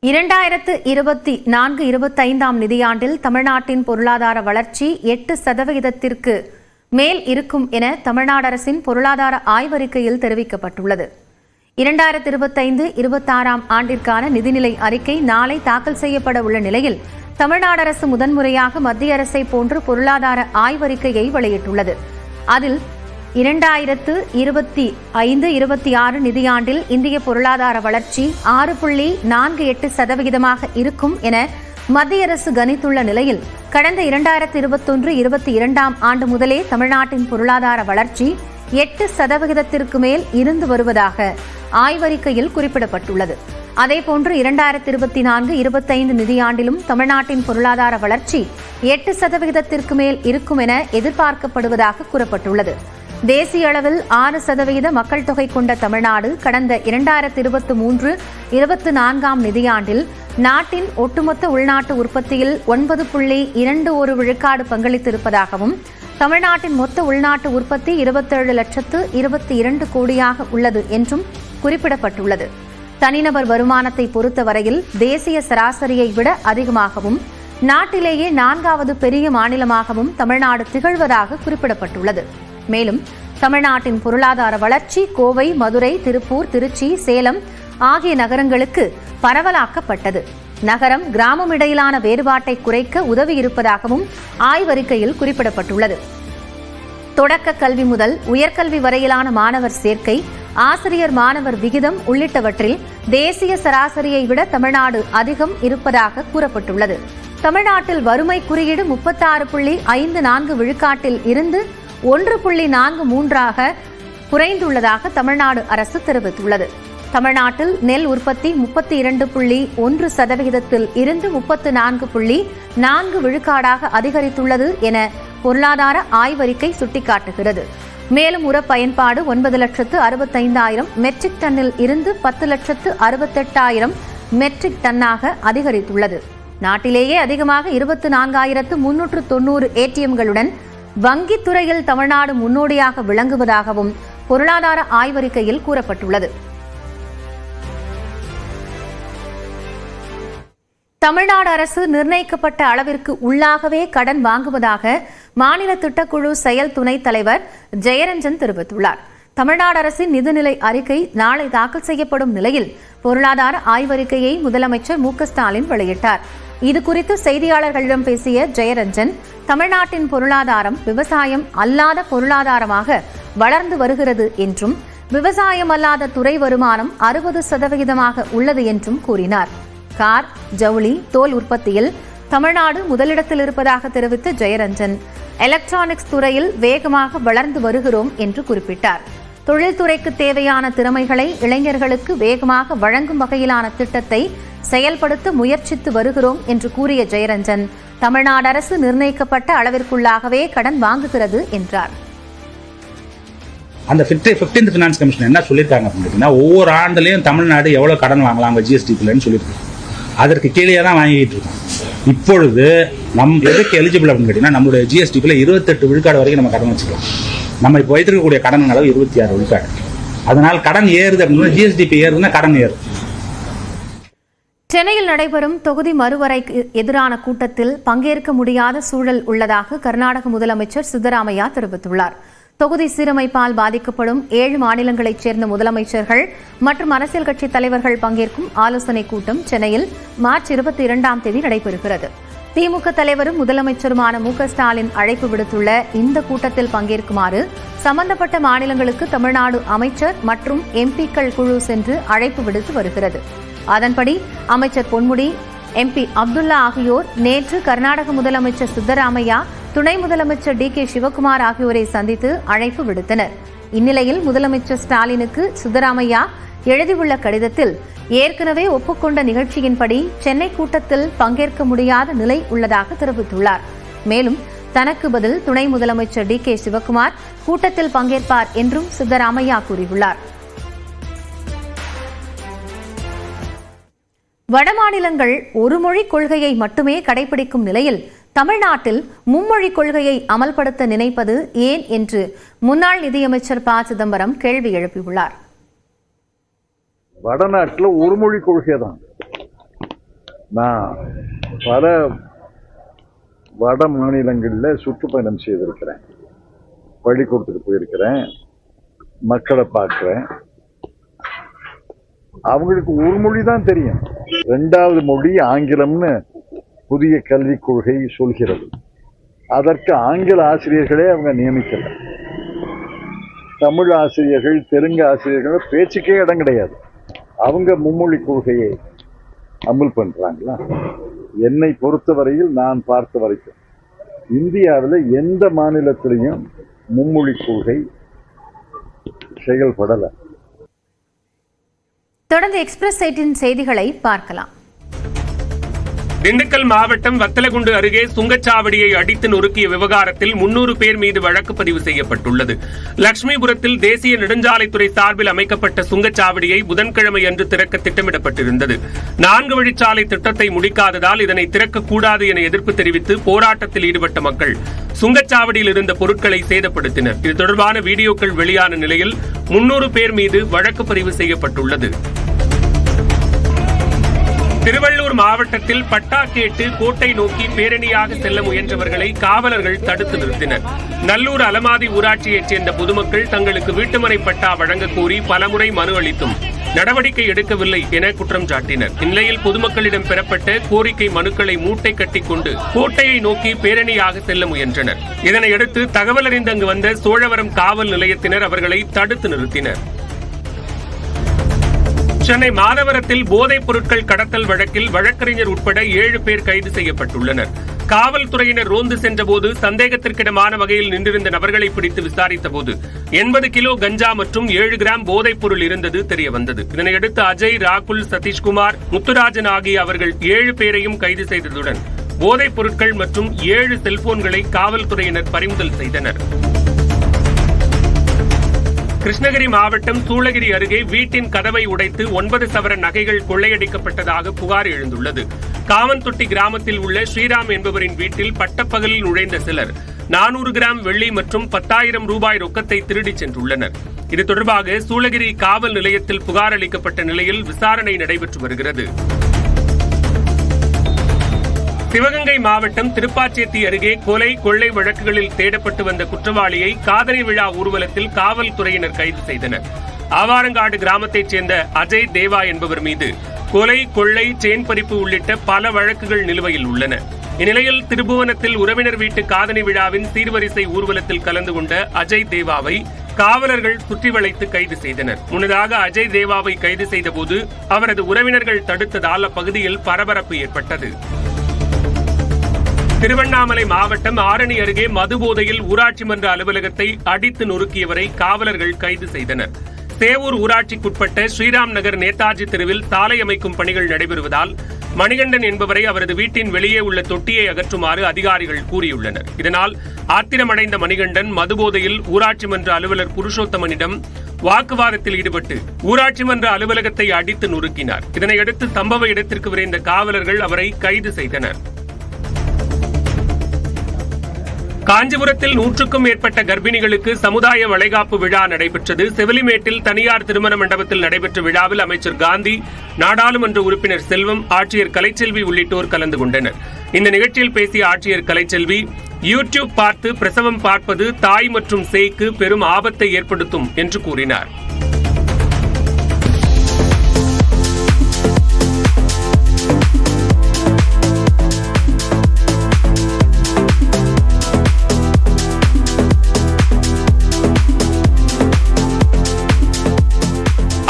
2024-25 நிதியாண்டில் தமிழ்நாட்டின் பொருளாதார வளர்ச்சி 8% மேல் இருக்கும் என தமிழ்நாடு அரசின் பொருளாதார ஆய்வறிக்கையில் தெரிவிக்கப்பட்டுள்ளது. 2025-26 ஆண்டிற்கான நிதிநிலை அறிக்கை நாளை தாக்கல் செய்யப்பட உள்ள நிலையில் தமிழ்நாடு அரசு முதன்முறையாக மத்திய அரசை போன்று பொருளாதார ஆய்வறிக்கையை வெளியிட்டுள்ளது. அதில் 2025-26 நிதியாண்டில் இந்திய பொருளாதார வளர்ச்சி 6.48% இருக்கும் என மத்திய அரசு கணித்துள்ள நிலையில் கடந்த 2021-22 ஆண்டு முதலே தமிழ்நாட்டின் பொருளாதார வளர்ச்சி 8% மேல் இருந்து வருவதாக ஆய்வறிக்கையில் குறிப்பிடப்பட்டுள்ளது. அதேபோன்று 2024-25 நிதியாண்டிலும் தமிழ்நாட்டின் பொருளாதார வளர்ச்சி 8% மேல் இருக்கும் என எதிர்பார்க்கப்படுவதாக கூறப்பட்டுள்ளது. தேசிய அளவில் 6% மக்கள் தொகை கொண்ட தமிழ்நாடு கடந்த 2023-24 நிதியாண்டில் நாட்டின் ஒட்டுமொத்த உள்நாட்டு உற்பத்தியில் 9.21 விழுக்காடு பங்களித்திருப்பதாகவும் தமிழ்நாட்டின் மொத்த உள்நாட்டு உற்பத்தி 27,22 கோடியாக உள்ளது என்றும் குறிப்பிடப்பட்டுள்ளது. தனிநபர் வருமானத்தை பொறுத்தவரையில் தேசிய சராசரியை விட அதிகமாகவும் நாட்டிலேயே 4வது பெரிய மாநிலமாகவும் தமிழ்நாடு திகழ்வதாக குறிப்பிடப்பட்டுள்ளது. மேலும் தமிழ்நாட்டின் பொருளாதார வளர்ச்சி கோவை, மதுரை, திருப்பூர், திருச்சி, சேலம் ஆகிய நகரங்களுக்கு பரவலாக்கப்பட்டது. நகரம் கிராமம் இடையிலான வேறுபாட்டை குறைக்க உதவியிருப்பதாகவும் ஆய்வறிக்கையில் குறிப்பிடப்பட்டுள்ளது. தொடக்க கல்வி முதல் உயர்கல்வி வரையிலான மாணவர் சேர்க்கை, ஆசிரியர் மாணவர் விகிதம் உள்ளிட்டவற்றில் தேசிய சராசரியை விட தமிழ்நாடு அதிகம் இருப்பதாக கூறப்பட்டுள்ளது. தமிழ்நாட்டில் வறுமை குறியீடு 36.54 விழுக்காட்டில் இருந்து 1.43 குறைந்துள்ளதாக தமிழ்நாடு அரசு தெரிவித்துள்ளது. தமிழ்நாட்டில் நெல் உற்பத்தி 32.1% இருந்து 34.4 விழுக்காடாக அதிகரித்துள்ளது என பொருளாதார ஆய்வறிக்கை சுட்டிக்காட்டுகிறது. மேலும் உர பயன்பாடு 9,65,000 மெட்ரிக் டன்னில் இருந்து 10,68,000 மெட்ரிக் டன்னாக அதிகரித்துள்ளது. நாட்டிலேயே அதிகமாக 24,390 ஏடிஎம்களுடன் வங்கித்துறையில் தமிழ்நாடு முன்னோடியாக விளங்குவதாகவும் பொருளாதார ஆய்வறிக்கையில் கூறப்பட்டுள்ளது. தமிழ்நாடு அரசு நிர்ணயிக்கப்பட்ட அளவிற்கு உள்ளாகவே கடன் வாங்குவதாக மாநில திட்டக்குழு செயல் துணைத் தலைவர் ஜெயரஞ்சன் தெரிவித்துள்ளார். தமிழ்நாடு அரசின் நிதிநிலை அறிக்கை நாளை தாக்கல் செய்யப்படும் நிலையில் பொருளாதார ஆய்வறிக்கையை முதலமைச்சர் மு.க.ஸ்டாலின் வெளியிட்டார். இதுகுறித்து செய்தியாளர்களிடம் பேசிய ஜெயரஞ்சன், தமிழ்நாட்டின் பொருளாதாரம் விவசாயம் அல்லாத பொருளாதாரமாக வளர்ந்து வருகிறது என்றும் விவசாயம் அல்லாத துறை வருமானம் 60% உள்ளது என்றும் கூறினார். கார், ஜவுளி, தோல் உற்பத்தியில் தமிழ்நாடு முதலிடத்தில் இருப்பதாக தெரிவித்த ஜெயரஞ்சன், எலக்ட்ரானிக்ஸ் துறையில் வேகமாக வளர்ந்து வருகிறோம் என்று குறிப்பிட்டார். தொழில்துறைக்கு தேவையான திறமைகளை இளைஞர்களுக்கு வேகமாக வழங்கும் வகையிலான திட்டத்தை செயல்படுத்த முயற்சித்து வருகிறோம் என்று கூறிய ஜெயரஞ்சன், தமிழ்நாடு அரசு நிர்ணயிக்கப்பட்ட அளவிற்குள்ளாகவே கடன் வாங்குகிறது என்றார். அந்த 15th ஃபினான்ஸ் கமிஷன் என்ன சொல்லியிருக்காங்க அப்படின்னா, ஒவ்வொரு ஆண்டுலையும் தமிழ்நாடு எவ்வளவு கடன் வாங்கலாம் ஜிஎஸ்டிக்குள்ளன்னு சொல்லியிருக்கு. அதற்கு கீழே தான் வாங்கிட்டு இருக்கோம். இப்பொழுது எதுக்கு எலிஜிபிள் அப்படின்னு கேட்டீங்கன்னா, நம்மளுடைய ஜிஎஸ்டிக்குள்ள 28 விழுக்காடு வரைக்கும் நம்ம கடன் வச்சுக்கலாம். நம்ம இப்போ வைத்திருக்கக்கூடிய கடன் அளவு 26 விழுக்காடு. அதனால் கடன் ஏறுது அப்படின்னா ஜிஎஸ்டிபி ஏறுதுன்னா கடன் ஏறும். சென்னையில் நடைபெறும் தொகுதி மறுவரைக்கு எதிரான கூட்டத்தில் பங்கேற்க முடியாத சூழல் உள்ளதாக கர்நாடக முதலமைச்சர் சித்தராமையா தெரிவித்துள்ளார். தொகுதி சீரமைப்பால் பாதிக்கப்படும் 7 மாநிலங்களைச் சேர்ந்த முதலமைச்சர்கள் மற்றும் அரசியல் கட்சித் தலைவர்கள் பங்கேற்கும் ஆலோசனைக் கூட்டம் சென்னையில் மார்ச் 22 நடைபெறுகிறது. திமுக தலைவரும் முதலமைச்சருமான மு.க.ஸ்டாலின் அழைப்பு விடுத்துள்ள இந்த கூட்டத்தில் பங்கேற்குமாறு சம்பந்தப்பட்ட மாநிலங்களுக்கு தமிழ்நாடு அமைச்சர் மற்றும் எம்பிக்கள் குழு சென்று அழைப்பு விடுத்து வருகிறது. அதன்படி அமைச்சர் பொன்முடி, எம்பி அப்துல்லா ஆகியோர் நேற்று கர்நாடக முதலமைச்சர் சித்தராமையா, துணை முதலமைச்சர் டி.கே. சிவக்குமார் ஆகியோரை சந்தித்து அழைப்பு விடுத்தனர். இந்நிலையில் முதலமைச்சர் ஸ்டாலினுக்கு சித்தராமையா எழுதியுள்ள கடிதத்தில் ஏற்கனவே ஒப்புக்கொண்ட நிகழ்ச்சியின்படி சென்னை கூட்டத்தில் பங்கேற்க முடியாத நிலை உள்ளதாக தெரிவித்துள்ளார். மேலும் தனக்கு பதில் துணை முதலமைச்சர் டி.கே. சிவக்குமார் கூட்டத்தில் பங்கேற்பார் என்றும் சித்தராமையா கூறியுள்ளார். வடமாநிலங்கள் ஒருமொழி கொள்கையை மட்டுமே கடைபிடிக்கும் நிலையில் தமிழ்நாட்டில் மும்மொழி கொள்கையை அமல்படுத்த நினைப்பது ஏன் என்று முன்னாள் நிதியமைச்சர் ப. சிதம்பரம் கேள்வி எழுப்பியுள்ளார். வடநாட்டில் ஒரு மொழி கொள்கை தான். நான் பல வட மாநிலங்களில் சுற்றுப்பயணம் செய்திருக்கிறேன், பள்ளிக்கூடத்துக்கு போயிருக்கிறேன், மக்களை பார்க்குறேன். அவங்களுக்கு ஒரு மொழி தான் தெரியும், 2வது மொழி ஆங்கிலம்னு புதிய கல்விக் கொள்கை சொல்கிறது. அதற்கு ஆங்கில ஆசிரியர்களே அவங்க நியமிக்கல. தமிழ் ஆசிரியர்கள், தெலுங்கு ஆசிரியர்கள் பேச்சுக்கே இடம் கிடையாது. அவங்க மும்மொழி கொள்கையை அமல் பண்றாங்களா? என்னை பொறுத்தவரையில், நான் பார்த்த வரைக்கும் இந்தியாவில் எந்த மாநிலத்திலையும் மும்மொழி கொள்கை செயல்படலை. தொடர்ந்து எக்ஸ்பிரஸ் சைட்டின் செய்திகளை பார்க்கலாம். திண்டுக்கல் மாவட்டம் வத்தலகுண்டு அருகே சுங்கச்சாவடியை அடித்து நொறுக்கிய விவகாரத்தில் 300 பேர் மீது வழக்கு பதிவு செய்யப்பட்டுள்ளது. லட்சுமிபுரத்தில் தேசிய நெடுஞ்சாலைத்துறை சார்பில் அமைக்கப்பட்ட சுங்கச்சாவடியை புதன்கிழமை அன்று திறக்க திட்டமிடப்பட்டிருந்தது. 4 வழிச்சாலை திட்டத்தை முடிக்காததால் இதனை திறக்கக்கூடாது என எதிர்ப்பு தெரிவித்து போராட்டத்தில் ஈடுபட்ட மக்கள் சுங்கச்சாவடியில் இருந்த பொருட்களை சேதப்படுத்தினர். இது தொடர்பான வீடியோக்கள் வெளியான நிலையில் 300 பேர் மீது வழக்கு பதிவு செய்யப்பட்டுள்ளது. திருவள்ளூர் மாவட்டத்தில் பட்டா கேட்டு கோட்டை நோக்கி பேரணியாக செல்ல முயன்றவர்களை காவலர்கள் தடுத்து நிறுத்தினர். நல்லூர் அலமாதி ஊராட்சியைச் சேர்ந்த பொதுமக்கள் தங்களுக்கு வீட்டுமனை பட்டா வழங்க கோரி பலமுறை மனு அளித்தும் நடவடிக்கை எடுக்கவில்லை என குற்றம் சாட்டினர். இந்நிலையில் பொதுமக்களிடம் பெறப்பட்ட கோரிக்கை மனுக்களை மூட்டை கட்டிக்கொண்டு கோட்டையை நோக்கி பேரணியாக செல்ல முயன்றனர். இதனையடுத்து தகவல் அறிந்து அங்கு வந்த சோழவரம் காவல் நிலையத்தினர் அவர்களை தடுத்து நிறுத்தினர். சென்னை மாதவரத்தில் போதைப் பொருட்கள் கடத்தல் வழக்கில் வழக்கறிஞர் உட்பட 7 பேர் கைது செய்யப்பட்டுள்ளனர். காவல்துறையினர் ரோந்து சென்றபோது சந்தேகத்திற்கிடமான வகையில் நின்றிருந்த நபர்களை பிடித்து விசாரித்தபோது 80 கிலோ கஞ்சா மற்றும் 7 கிராம் போதைப் பொருள் இருந்தது தெரியவந்தது. இதனையடுத்து அஜய், ராகுல், சதீஷ்குமார், முத்துராஜன் ஆகிய அவர்கள் 7 பேரையும் கைது செய்ததுடன் போதைப் பொருட்கள் மற்றும் 7 செல்போன்களை காவல்துறையினர் பறிமுதல் செய்தனர். கிருஷ்ணகிரி மாவட்டம் சூளகிரி அருகே வீட்டின் கதவை உடைத்து 9 சவர நகைகள் கொள்ளையடிக்கப்பட்டதாக புகார் எழுந்துள்ளது. காவன்தொட்டி கிராமத்தில் உள்ள ஸ்ரீராம் என்பவரின் வீட்டில் பட்டப்பகலில் நுழைந்த சிலர் 400 கிராம் வெள்ளி மற்றும் 10,000 ரூபாய் ரொக்கத்தை திருடிச் சென்றுள்ளனர். இது தொடர்பாக சூளகிரி காவல் நிலையத்தில் புகார் அளிக்கப்பட்ட நிலையில் விசாரணை நடைபெற்று வருகிறது. சிவகங்கை மாவட்டம் திருப்பாச்சேத்தி அருகே கொலை, கொள்ளை வழக்குகளில் தேடப்பட்டு வந்த குற்றவாளியை காதணி விழா ஊர்வலத்தில் காவல்துறையினர் கைது செய்தனர். ஆவாரங்காடு கிராமத்தைச் சேர்ந்த அஜய் தேவா என்பவர் மீது கொலை, கொள்ளை, செயின் பறிப்பு உள்ளிட்ட பல வழக்குகள் நிலுவையில் உள்ளன. இந்நிலையில் திருபுவனத்தில் உறவினர் வீட்டு காதணி விழாவின் சீர்வரிசை ஊர்வலத்தில் கலந்து கொண்ட அஜய் தேவாவை காவலர்கள் சுற்றி வளைத்து கைது செய்தனர். முன்னதாக அஜய் தேவாவை கைது செய்தபோது அவரது உறவினர்கள் தடுத்ததால் அப்பகுதியில் பரபரப்பு ஏற்பட்டது. திருவண்ணாமலை மாவட்டம் ஆரணி அருகே மதுபோதையில் ஊராட்சி மன்ற அலுவலகத்தை அடித்து நொறுக்கியவரை காவலர்கள் கைது செய்தனர். சேவூர் ஊராட்சிக்குட்பட்ட ஸ்ரீராம் நகர் நேதாஜி தெருவில் சாலை அமைக்கும் பணிகள் நடைபெறுவதால் மணிகண்டன் என்பவரை அவரது வீட்டின் வெளியே உள்ள தொட்டியை அகற்றுமாறு அதிகாரிகள் கூறியுள்ளனர். இதனால் ஆத்திரமடைந்த மணிகண்டன் மதுபோதையில் ஊராட்சி மன்ற அலுவலர் புருஷோத்தமனிடம் வாக்குவாதத்தில் ஈடுபட்டு ஊராட்சி மன்ற அலுவலகத்தை அடித்து நொறுக்கினார். இதனையடுத்து சம்பவ இடத்திற்கு விரைந்த காவலர்கள் அவரை கைது செய்தனர். காஞ்சிபுரத்தில் 100க்கும் மேற்பட்ட கர்ப்பிணிகளுக்கு சமுதாய வளைகாப்பு விழா நடைபெற்றது. செவிலிமேட்டில் தனியார் திருமண மண்டபத்தில் நடைபெற்ற விழாவில் அமைச்சர் காந்தி, நாடாளுமன்ற உறுப்பினர் செல்வம், ஆட்சியர் கலைச்செல்வி உள்ளிட்டோர் கலந்து கொண்டனர். இந்த நிகழ்ச்சியில் பேசிய ஆட்சியர் கலைச்செல்வி, யூடியூப் பார்த்து பிரசவம் பார்ப்பது தாய் மற்றும் சேய்க்கு பெரும் ஆபத்தை ஏற்படுத்தும் என்று கூறினார்.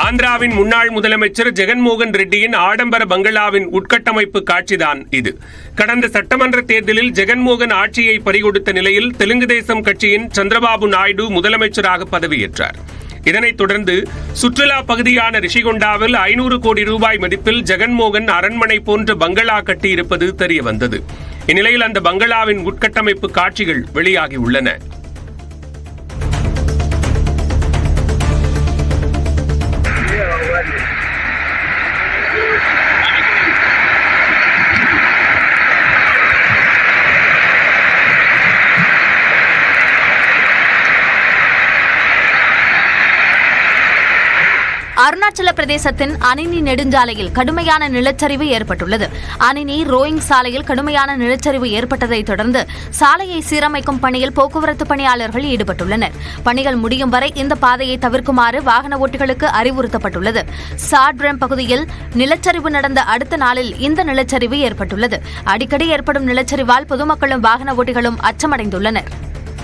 ஆந்திராவின் முன்னாள் முதலமைச்சர் ஜெகன்மோகன் ரெட்டியின் ஆடம்பர பங்களாவின் உட்கட்டமைப்பு காட்சிதான் இது. கடந்த சட்டமன்ற தேர்தலில் ஜெகன்மோகன் ஆட்சியை பறிகொடுத்த நிலையில் தெலுங்கு தேசம் கட்சியின் சந்திரபாபு நாயுடு முதலமைச்சராக பதவியேற்றார். இதனைத் தொடர்ந்து சுற்றுலா பகுதியான ரிஷிகொண்டாவில் 500 கோடி ரூபாய் மதிப்பில் ஜெகன்மோகன் அரண்மனை போன்ற பங்களா கட்டியிருப்பது தெரியவந்தது. இந்நிலையில் அந்த பங்களாவின் உட்கட்டமைப்பு காட்சிகள் வெளியாகியுள்ளன. அருணாச்சல பிரதேசத்தின் அனினி நெடுஞ்சாலையில் கடுமையான நிலச்சரிவு ஏற்பட்டுள்ளது. அனினி ரோயிங் சாலையில் கடுமையான நிலச்சரிவு ஏற்பட்டதைத் தொடர்ந்து சாலையை சீரமைக்கும் பணியில் போக்குவரத்து பணியாளர்கள் ஈடுபட்டுள்ளனர். பணிகள் முடியும் வரை இந்த பாதையை தவிர்க்குமாறு வாகன ஓட்டிகளுக்கு அறிவுறுத்தப்பட்டுள்ளது. சாட்ரம் பகுதியில் நிலச்சரிவு நடந்த அடுத்த நாளில் இந்த நிலச்சரிவு ஏற்பட்டுள்ளது. அடிக்கடி ஏற்படும் நிலச்சரிவால் பொதுமக்களும் வாகன ஓட்டிகளும் அச்சமடைந்துள்ளனர்.